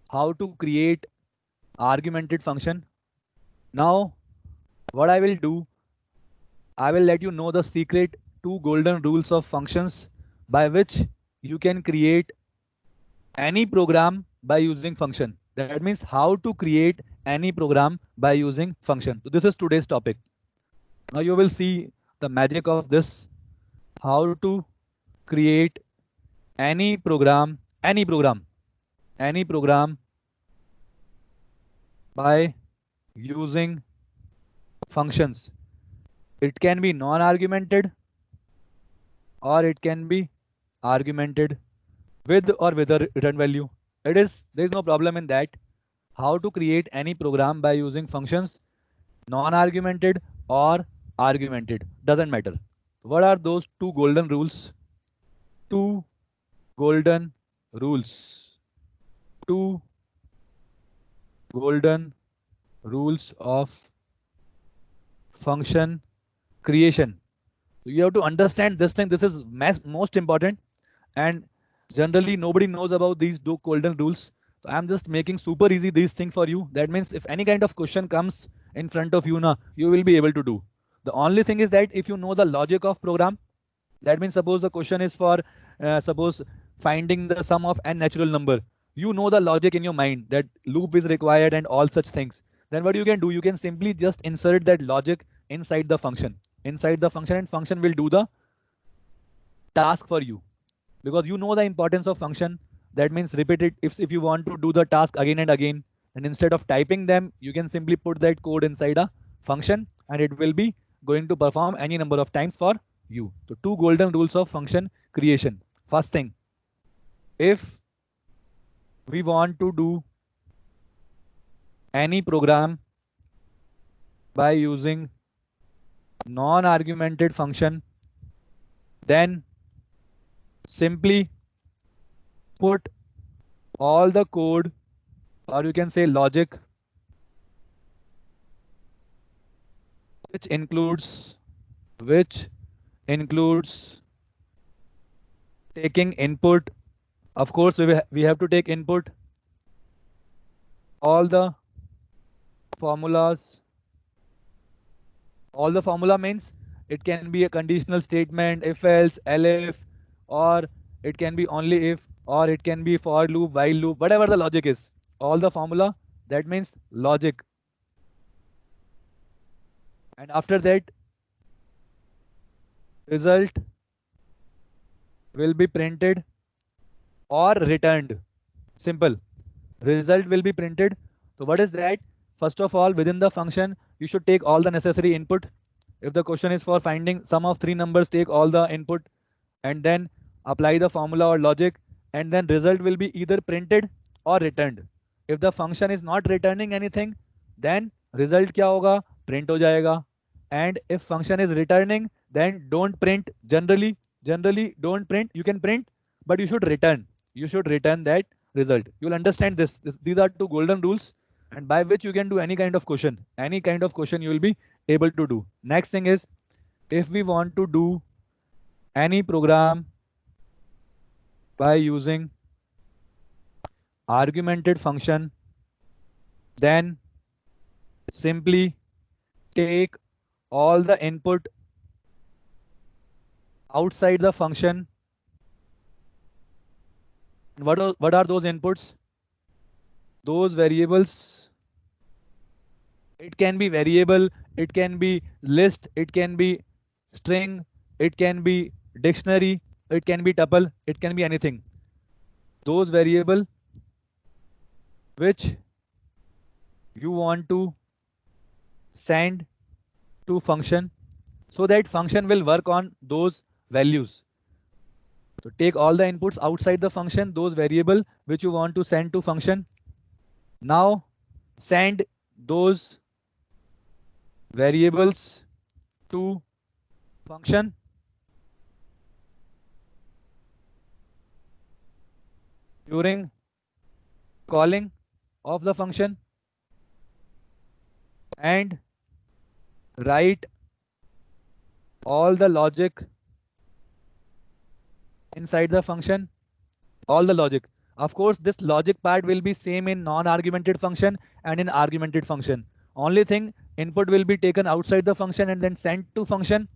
how to create argumented function. Now, what I will do, I will let you know the secret two golden rules of functions by which you can create any program by using function. That means how to create any program by using function. So this is today's topic. Now you will see the magic of this, how to create any program, any program by using functions. It can be non-argumented or it can be argumented with or without return value. There is no problem in that. How to create any program by using functions, non-argumented or argumented, doesn't matter. What are those two golden rules? Two golden rules. Two golden rules of function creation. So you have to understand this thing. This is most important, and generally nobody knows about these two golden rules. So I'm just making super easy these things for you. That means if any kind of question comes in front of you now, you will be able to do. The only thing is that if you know the logic of program, that means suppose the question is for suppose finding the sum of n natural number. You know the logic in your mind that loop is required and all such things. Then what you can do, you can simply just insert that logic inside the function. Inside the function, and function will do the task for you, because you know the importance of function. That means repeat it. If you want to do the task again and again, and instead of typing them, you can simply put that code inside a function and it will be going to perform any number of times for you. So two golden rules of function creation. First thing, if we want to do any program by using non-argumented function, then simply put all the code, or you can say logic, which includes taking input. Of course, we have to take input, all the formulas. All the formula means it can be a conditional statement, if else, elif, or it can be only if, or it can be for loop, while loop, whatever the logic is. All the formula, that means logic. And after that, result will be printed or returned. Simple. Result will be printed. So what is that? First of all, within the function, you should take all the necessary input. If the question is for finding sum of three numbers, take all the input and then apply the formula or logic, and then result will be either printed or returned. If the function is not returning anything, then result क्या होगा? Print हो जाएगा. And if function is returning, then don't print. Generally don't print. You can print, but you should return. You should return that result. You'll understand this. These are two golden rules, and by which you can do any kind of question. Any kind of question you will be able to do. Next thing is, if we want to do any program by using argumented function, then simply take all the input outside the function. What are those inputs? Those variables. It can be variable, it can be list, it can be string, it can be dictionary, it can be tuple, it can be anything. Those variable which you want to send to function, so that function will work on those values. So take all the inputs outside the function, those variable which you want to send to function. Now send those variables to function during calling of the function, and write all the logic inside the function. All the logic. Of course, this logic part will be same in non-argumented function and in argumented function. Only thing, input will be taken outside the function and then sent to function.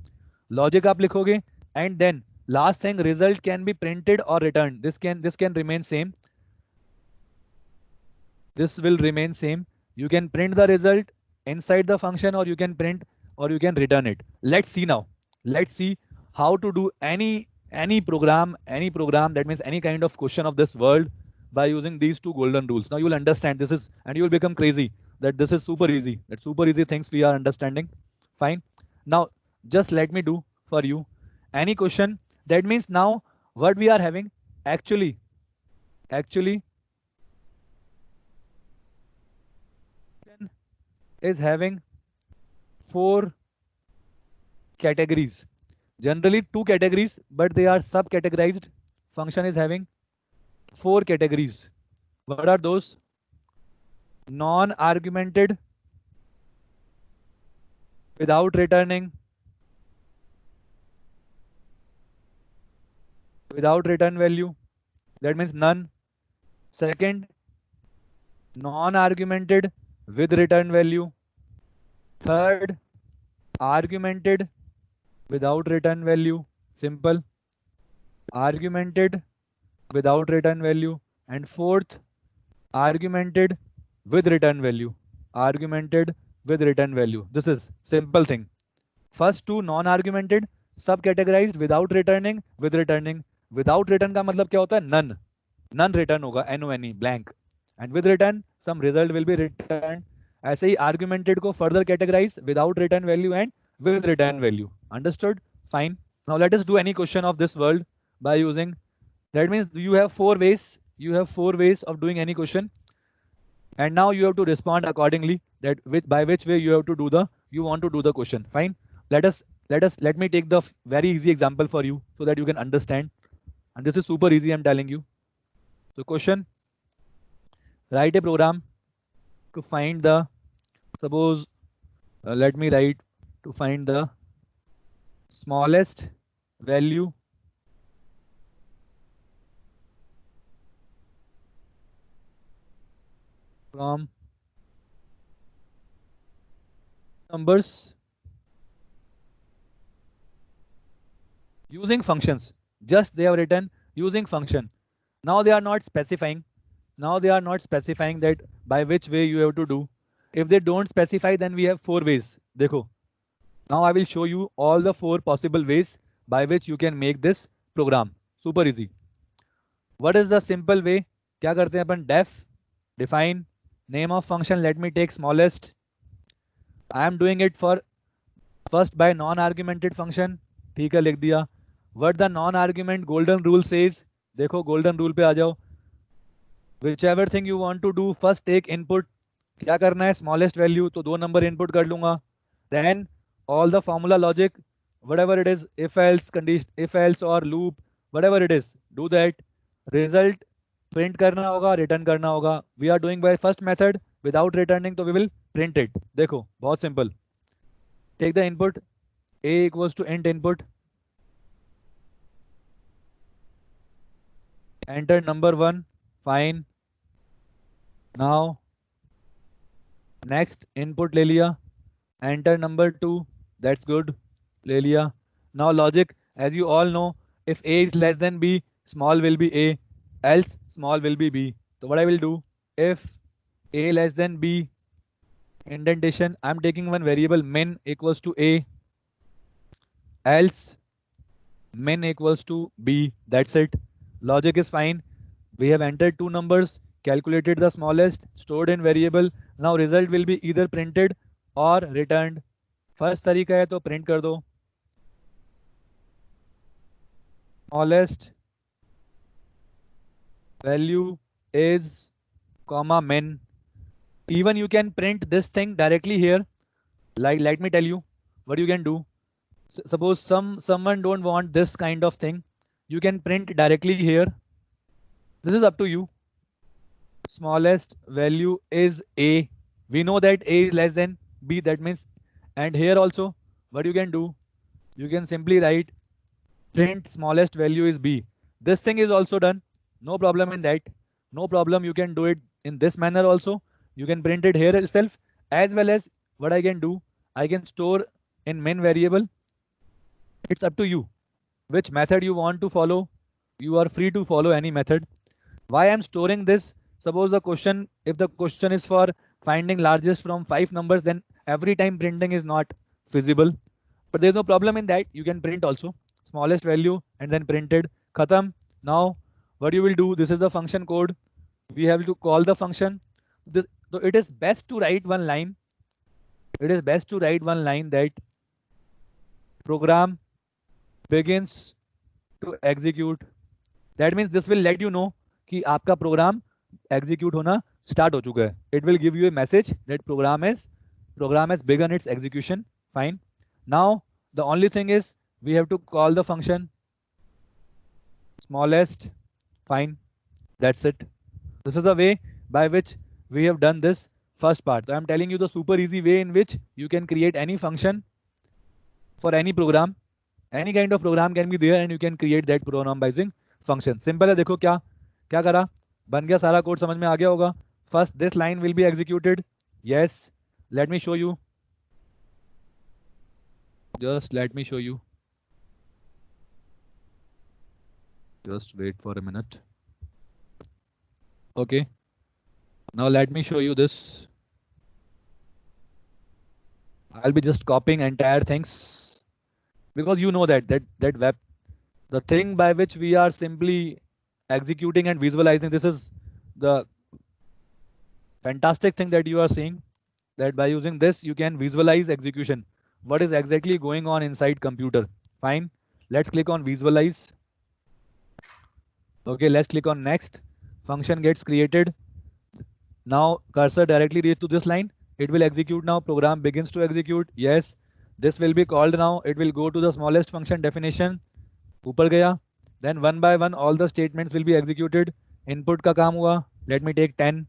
Logic आप लिखोगे, and then last thing, result can be printed or returned. This can remain same. This will remain same. You can print the result inside the function, or you can print, or you can return it. Let's see now. Let's see how to do any program, that means any kind of question of this world by using these two golden rules. Now you will understand this is, and you will become crazy that this is super easy. That super easy things we are understanding. Fine. Now just let me do for you any question. That means now what we are having actually is having 4 categories. Generally 2 categories, but they are sub-categorized. Function is having 4 categories. What are those? Non-argumented, without returning, without return value. That means none. Second, non-argumented with return value. Third, argumented without return value. Simple. Argumented without return value. And fourth, argumented with return value. Argumented with return value. This is simple thing. First two non-argumented, sub-categorized, without returning, with returning. Without return का मतलब क्या होता है? None. None return होगा, NONE, blank. And with return, some result will be returned. ऐसे ही argumented को further categorize without return value and with return value. Understood? Fine. Now let us do any question of this world by using. That means you have 4 ways. You have 4 ways of doing any question. And now you have to respond accordingly. That by which way you have to do you want to do the question. Fine. Let me take the very easy example for you so that you can understand. And this is super easy, I'm telling you. So question, write a program to find the, suppose, let me write to find the smallest value from numbers using functions. Just they have written using function. Now they are not specifying. Now they are not specifying that by which way you have to do. If they don't specify, then we have 4 ways. Dekho. Now I will show you all the 4 possible ways by which you can make this program. Super easy. What is the simple way? क्या करते हैं अपन? Def, define, name of function. Let me take smallest. I am doing it for first by non-argumented function. ठीक है, लिख दिया. What the non-argument golden rule says? देखो golden rule पे आ जाओ. Whichever thing you want to do, first take input. क्या करना है? Smallest value, तो 2 number input कर लूंगा. Then all the formula logic, whatever it is, if else condition, if else or loop, whatever it is, do that. Result print करना होगा, return करना होगा. We are doing by first method without returning, तो we will print it. देखो बहुत simple. Take the input. A equals to int input. Enter number 1. Fine. Now next input ले लिया. Enter number 2. That's good. ले लिया. Now logic, as you all know, if A is less than B, small will be A, else small will be B. So what I will do, if A less than B, indentation, I'm taking one variable min equals to A, else min equals to B. That's it. Logic is fine. We have entered 2 numbers, calculated the smallest, stored in variable. Now result will be either printed or returned. First तरीका है तो print कर दो. Smallest value is comma min. Even you can print this thing directly here. Like, let me tell you what you can do. Suppose someone don't want this kind of thing. You can print directly here. This is up to you. Smallest value is A. We know that A is less than B. That means, and here also, what you can do, you can simply write print smallest value is B. This thing is also done. No problem in that. no problem, you can do it in this manner also. You can print it here itself, as well as what I can do, I can store in main variable. It's up to you which method you want to follow. You are free to follow any method. Why I'm storing this? Suppose the question, if the question is for finding largest from 5 numbers, then every time printing is not feasible. But there's no problem in that. You can print also smallest value and then printed. Khatam. Now what you will do? This is the function code. We have to call the function. So it is best to write one line. It is best to write one line that program begins to execute. That means this will let you know कि आपका program execute होना start हो चुका है. It will give you a message that program has begun its execution. Fine. Now the only thing is we have to call the function smallest. Fine. That's it. This is the way by which we have done this first part. So I'm telling you the super easy way in which you can create any function for any program. Any kind of program can be there and you can create that program-basing function. Simple है. देखो क्या करा, बन गया सारा code, समझ में आ गया होगा. First this line will be executed. Yes, let me show you. Just let me show you. Just wait for a minute. Okay. Now let me show you this. I'll be just copying entire things because you know that web, the thing by which we are simply executing and visualizing, this is the fantastic thing that you are seeing, that by using this you can visualize execution, what is exactly going on inside computer. Fine, let's click on visualize. Okay, let's click on next. Function gets created. Now cursor directly reach to this line. It will execute now. Program begins to execute. Yes, this will be called now. It will go to the smallest function definition. ऊपर गया. Then one by one all the statements will be executed. Input का काम हुआ. Let me take 10.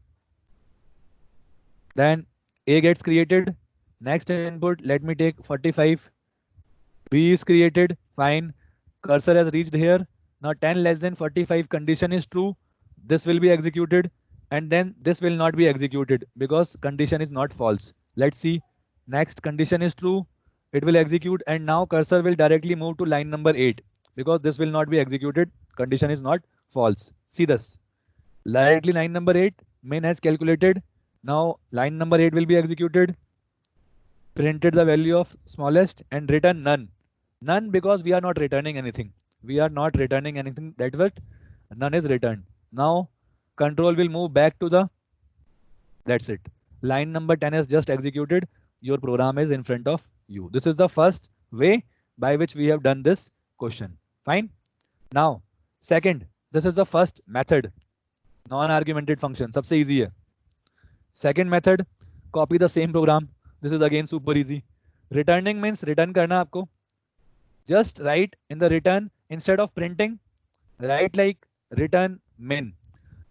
Then A gets created. Next input, let me take 45. B is created. Fine. Cursor has reached here. Now 10 less than 45 condition is true. This will be executed. And then this will not be executed because condition is not false. Let's see. Next condition is true. It will execute. And now cursor will directly move to line number 8 because this will not be executed. Condition is not false. See this. Directly line number 8. Main has calculated. Now line number 8 will be executed. Printed the value of smallest and return none. None because we are not returning anything. We are not returning anything. That's what none is returned. Now control will move back to the, that's it. Line number 10 is just executed. Your program is in front of you. This is the first way by which we have done this question. Fine. Now second, this is the first method, non-argumented function. सबसे easy है. Second method, copy the same program. This is again super easy. Returning means return करना आपको. Just write in the return, instead of printing, write like return min,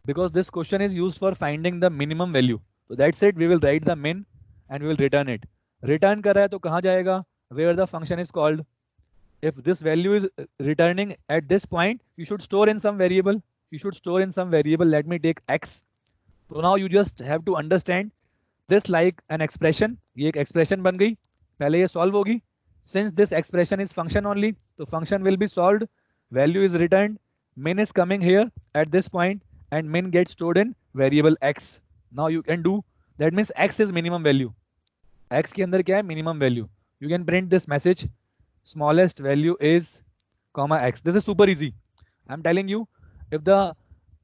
because this question is used for finding the minimum value. So that's it. We will write the min and we will return it. Return कर रहा है तो कहाँ जाएगा? Where the function is called. If this value is returning at this point, you should store in some variable. You should store in some variable. Let me take x. So now you just have to understand this like an expression. ये एक expression बन गई. पहले ये solve होगी. Since this expression is function only, so function will be solved. Value is returned. Min is coming here at this point, and min gets stored in variable x. Now you can do, that means x is minimum value. X के अंदर क्या है? Minimum value. You can print this message. Smallest value is comma x. This is super easy. I'm telling you, if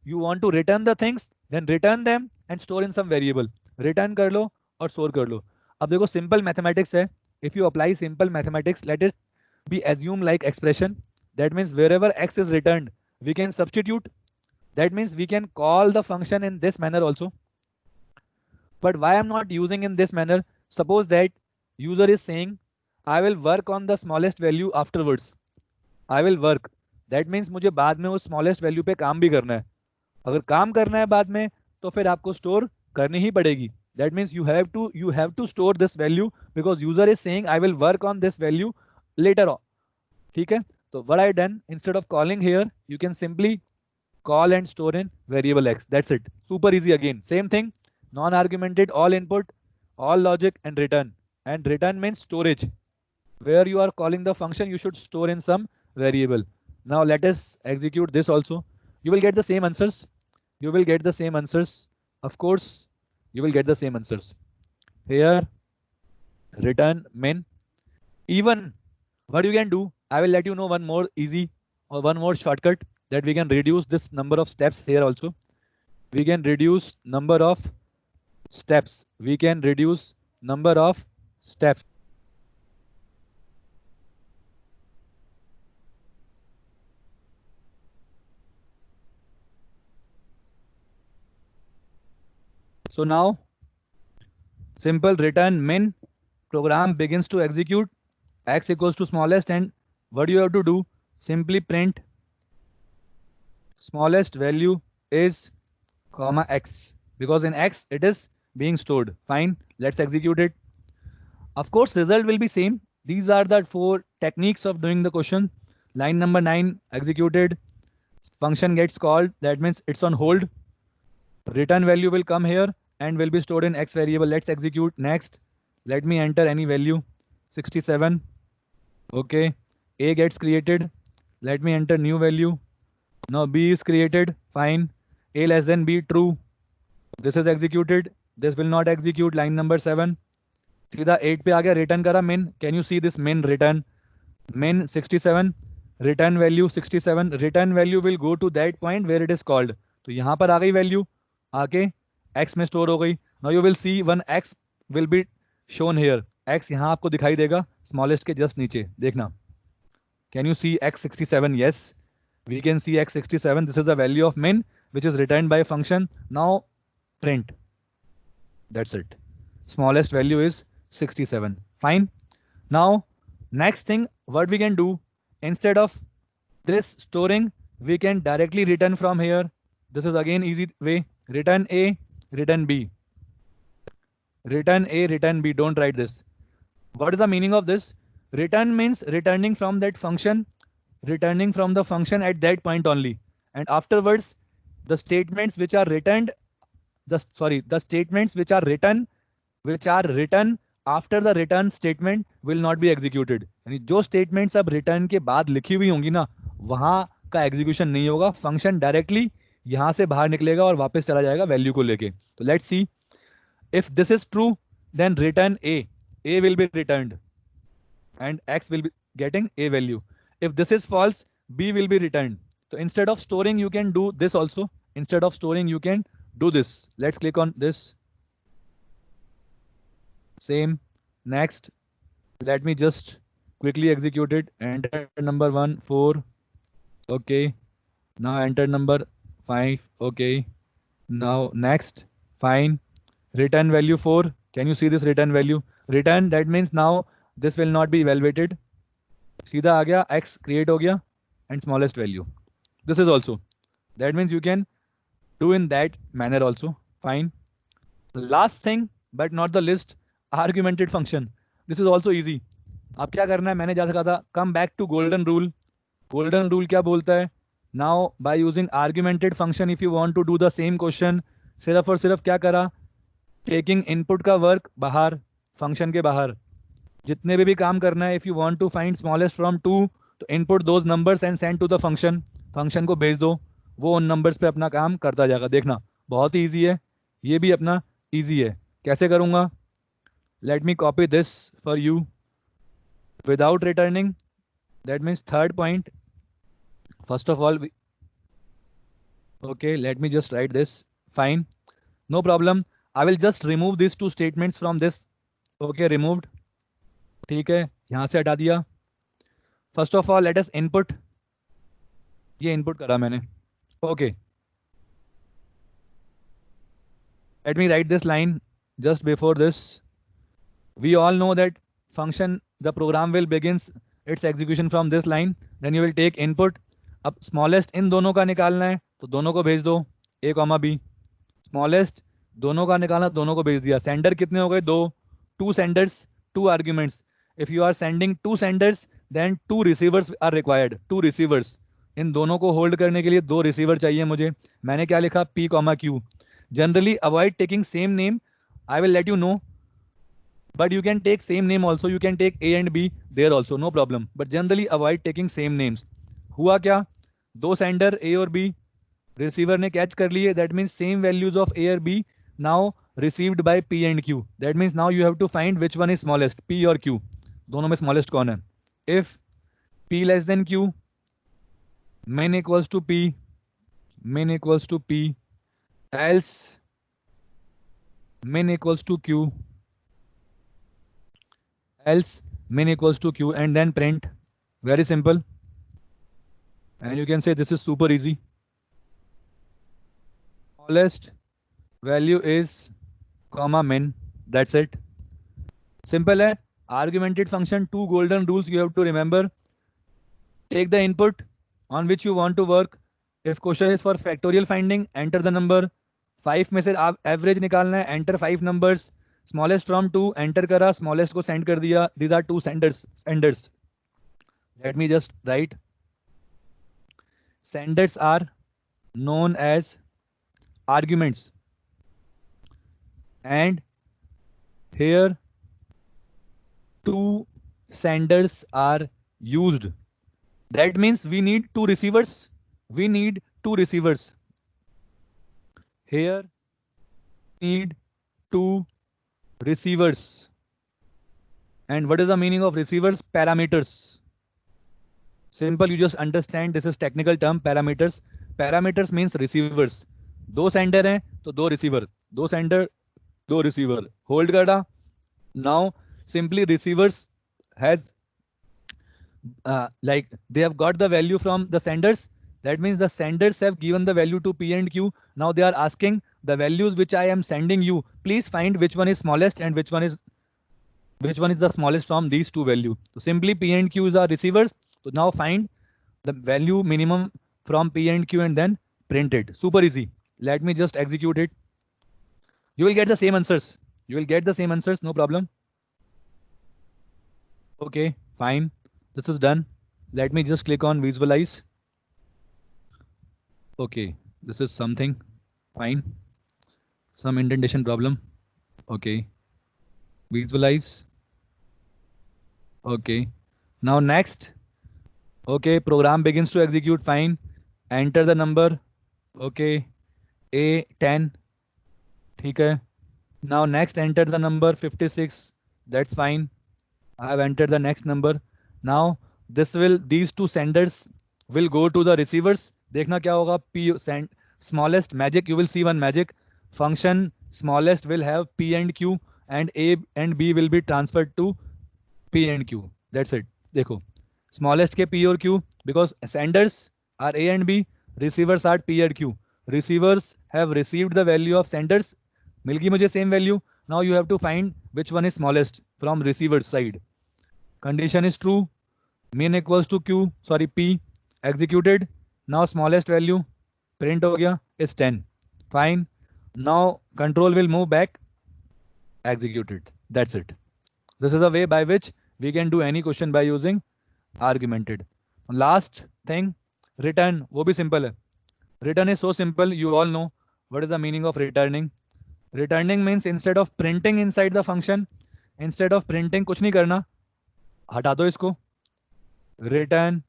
you want to return the things, then return them and store in some variable. Return कर लो और store कर लो. अब देखो simple mathematics है. If you apply simple mathematics, let it be assumed like expression. That means wherever x is returned, we can substitute. That means we can call the function in this manner also. But why I'm not using in this manner? Suppose that user is saying, I will work on the smallest value afterwards. I will work. That means मुझे बाद में उस smallest value पे काम भी करना है. अगर काम करना है बाद में, तो फिर आपको store करनी ही पड़ेगी. That means you have to store this value because user is saying I will work on this value later on. ठीक है? So what I done, instead of calling here, you can simply call and store in variable x. That's it. Super easy again. Same thing. Non-argumented, all input, all logic, and return. And return means storage. Where you are calling the function, you should store in some variable. Now let us execute this also. You will get the same answers. You will get the same answers. Of course, you will get the same answers. Here, return min. Even what you can do, I will let you know one more easy or one more shortcut that we can reduce this number of steps here also. We can reduce number of steps. We can reduce number of steps. So now, simple return min, program begins to execute, x equals to smallest, and what you have to do, simply print smallest value is comma x, because in x it is being stored. Fine, let's execute it. Of course, result will be same. These are the 4 techniques of doing the question. Line number 9 executed, function gets called, that means it's on hold. Return value will come here and will be stored in x variable. Let's execute. Next, let me enter any value, 67. Okay, a gets created. Let me enter new value. Now b is created. Fine. A less than b, true. This is executed. This will not execute. Line number 7. सीधा 8 पे आ गया, return करा min. Can you see this min return? Min 67, return value 67. Return value will go to that point where it is called. तो यहाँ पर आ गई value, आके x में store हो गई. Now you will see one x will be shown here. x यहाँ आपको दिखाई देगा smallest के just नीचे. देखना. Can you see x67? Yes, we can see x67. This is the value of min which is returned by function. Now print. That's it. Smallest value is 67. Fine. Now next thing what we can do, instead of this storing, we can directly return from here. This is again easy way. Return a, return b. Return a, return b. Don't write this. What is the meaning of this? Return means returning from that function, returning from the function at that point only. And afterwards, the statements which are returned, the statements which are written after the return statement will not be executed. यानी जो statements अब return के बाद लिखी हुई होंगी ना, वहां का execution नहीं होगा. Function directly यहाँ से बाहर निकलेगा और वापस चला जाएगा value को लेके. तो let's see. If this is true, then return a. A will be returned, and x will be getting a value. If this is false, b will be returned. So instead of storing, you can do this also. Instead of storing, you can do this. Let's click on this. Same. Next, let me just quickly execute it. Enter number 1, 4. Okay. Now enter number 5. Okay. Now next. Fine. Return value 4. Can you see this return value? Return, that means now this will not be evaluated. सीधा आ गया, x create हो गया, and smallest value. This is also. That means you can do in that manner also. Fine. Last thing, but not the least, argumented function. This is also easy. अब क्या करना है, मैंने जा सका था, come back to golden rule. Golden rule क्या बोलता है? Now by using argumented function, if you want to do the same question, सिर्फ और सिर्फ क्या करा, taking input का work बाहर, function के बाहर, जितने भी काम करना है, if you want to find smallest from 2, तो input those numbers and send to the function. function को भेज दो, वो उन numbers पे अपना काम करता जाएगा. देखना बहुत ही easy है, ये भी अपना easy है. कैसे करूँगा? Let me copy this for you. Without returning, that means third point. First of all, okay, let me just write this. Fine, no problem. I will just remove these 2 statements from this. Okay, removed. ठीक है, यहाँ से हटा दिया. First of all, let us input. ये input करा मैंने. Okay. Let me write this line just before this. We all know that function, the program will begins its execution from this line. Then you will take input. अब smallest इन दोनों का निकालना है, तो दोनों को भेज दो, a, b. Smallest दोनों का निकालना, दोनों को भेज दिया. Sender कितने हो गए? 2. 2 senders, 2 arguments. If you are sending 2 senders, then 2 receivers are required. 2 receivers. इन दोनों को होल्ड करने के लिए दो रिसीवर चाहिए मुझे. मैंने क्या लिखा, P, Q. Generally avoid taking same name. I will let you know. But you can take same name also. You can take A and B there also, no problem. But generally avoid taking same names. हुआ क्या, दो sender A और B receiver ने catch कर लिए. That means same values of A or B now received by P and Q. That means now you have to find which one is smallest, P or Q. दोनों में smallest कौन है. If P less than Q, min equals to P, min equals to P, else min equals to Q, else min equals to Q, and then print. Very simple. And you can say this is super easy. Smallest value is comma min. That's it. Simple है. Argumented function, two golden rules you have to remember. Take the input on which you want to work. If question is for factorial finding, enter the number. 5 में से आप average निकालना है. Enter 5 numbers. Smallest from 2 enter करा, smallest को send कर दिया. These are two senders. Let me just write. Senders are known as arguments. And here two senders are used. That means we need two receivers. We need two receivers. Here need two receivers. And what is the meaning of receivers? Parameters. Simple, you just understand this is technical term, parameters. Parameters means receivers. दो sender हैं तो दो receiver, दो sender दो receiver. Hold करा. Now simply receivers has like they have got the value from the senders. That means the senders have given the value to P and Q. Now they are asking the values which I am sending you. Please find which one is smallest and which one is the smallest from these two values. So simply P and Q are receivers. So now find the value minimum from P and Q and then print it. Super easy. Let me just execute it. You will get the same answers. You will get the same answers, no problem. Okay, fine. This is done. Let me just click on visualize. Okay, this is something. Fine. Some indentation problem. Okay. Visualize. Okay. Now next. Okay, program begins to execute. Fine. Enter the number. Okay. A10. Okay. Now next enter the number 56. That's fine. I have entered the next number. Now these two senders will go to the receivers. देखना क्या होगा, P send smallest magic. You will see one magic function. Smallest will have P and Q, and A and B will be transferred to P and Q. That's it. देखो smallest के P और Q, because senders are A and B, receivers are P and Q. Receivers have received the value of senders. मिल गई मुझे same value. Now you have to find which one is smallest from receiver's side. Condition is true. Min equals to Q, sorry P. Executed. Now smallest value print हो गया is 10. Fine. Now control will move back. Executed. That's it. This is a way by which we can do any question by using argumented. Last thing, return. वो भी simple है. Return is so simple. You all know what is the meaning of returning. Returning means instead of printing inside the function, instead of printing कुछ नहीं करना, हटा दो इसको. Return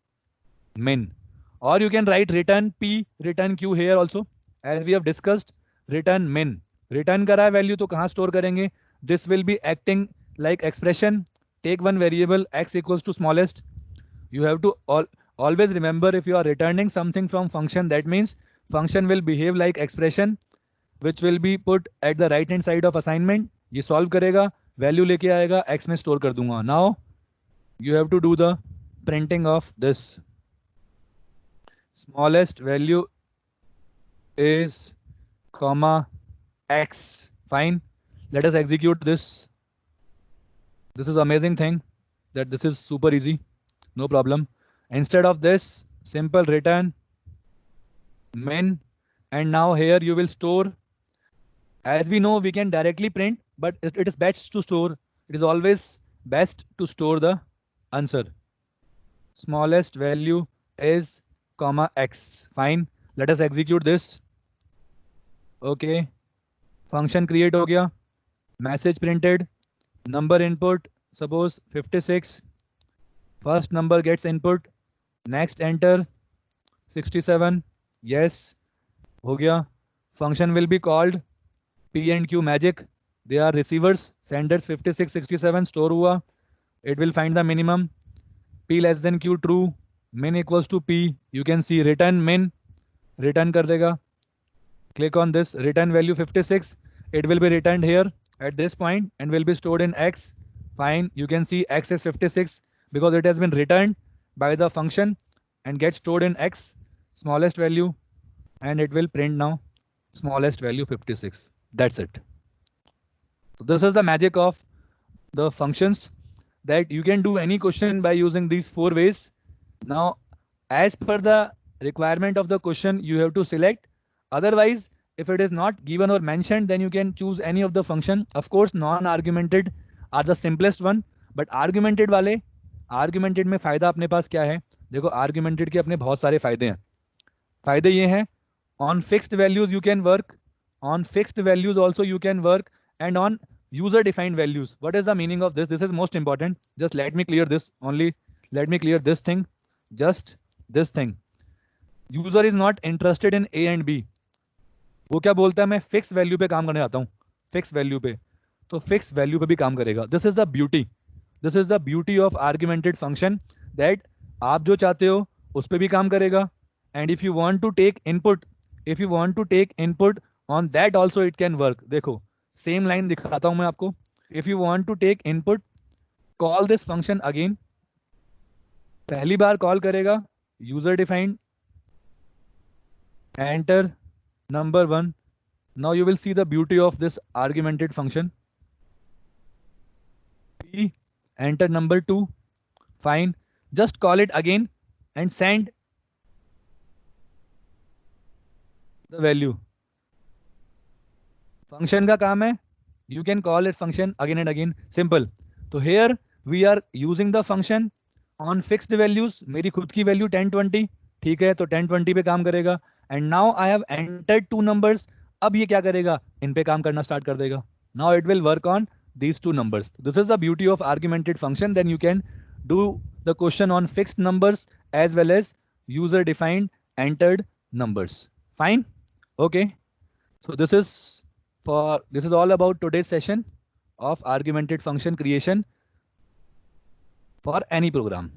min. Or you can write return P, return Q here also. As we have discussed, return min. Return करा है value तो कहाँ store करेंगे? This will be acting like expression. Take one variable x equals to smallest. You have to always remember, if you are returning something from function, that means function will behave like expression, which will be put at the right hand side of assignment. ये solve करेगा, value लेके आएगा, x में store कर दूंगा. Now you have to do the printing of this. Smallest value is comma x. Fine. Let us execute this. This is amazing thing that this is super easy. No problem. Instead of this, simple return min, and now here you will store. As we know, we can directly print, but it is best to store. It is always best to store the answer. Smallest value is comma x. Fine. Let us execute this. Okay. Function create हो गया. Message printed. Number input. Suppose 56. First number gets input. Next enter 67. Yes. हो गया. Function will be called P and Q magic. They are receivers. Senders 56, 67 store हुआ. It will find the minimum. P less than Q true. Min equals to P. You can see return min. Return कर देगा. Click on this return value 56. It will be returned here at this point and will be stored in X. Fine. You can see X is 56 because it has been returned by the function and gets stored in X, smallest value, and it will print now smallest value 56. That's it. So this is the magic of the functions, that you can do any question by using these 4 ways. Now, as per the requirement of the question, you have to select. Otherwise, if it is not given or mentioned, then you can choose any of the function. Of course, non-argumented are the simplest one, but argumented वाले, argumented में फायदा अपने पास क्या है? देखो, argumented के अपने बहुत सारे फायदे हैं. फायदे ये हैं, on fixed values you can work, on fixed values also you can work, and on user defined values. What is the meaning of this? This is most important. Just let me clear this only. Let me clear this thing. Just this thing. User is not interested in A and B. वो क्या बोलता है, मैं fix value पे काम करने आता हूँ, फिक्स वैल्यू पे, तो फिक्स वैल्यू पे भी काम करेगा. This is the beauty, this is the beauty of argumented function, that आप जो चाहते हो उस पे भी काम करेगा. And if you want to take input, if you want to take input on that also it can work. देखो सेम लाइन दिखाता हूं मैं आपको. If you want to take input, call this function again. पहली बार call करेगा user defined, enter number 1. Now you will see the beauty of this argumented function. P, enter number 2. Fine. Just call it again and send the value. Function का काम है, you can call it function again and again. Simple. So here we are using the function on fixed values. मेरी खुद की value 1020, ठीक है, तो 1020 पे काम करेगा. And now I have entered 2 numbers. अब ये क्या करेगा, इन पे काम करना स्टार्ट कर देगा. Now it will work on these 2 numbers. This is the beauty of argumented function. Then you can do the question on fixed numbers as well as user defined entered numbers. Fine. Okay. So this is all about today's session of argumented function creation for any program.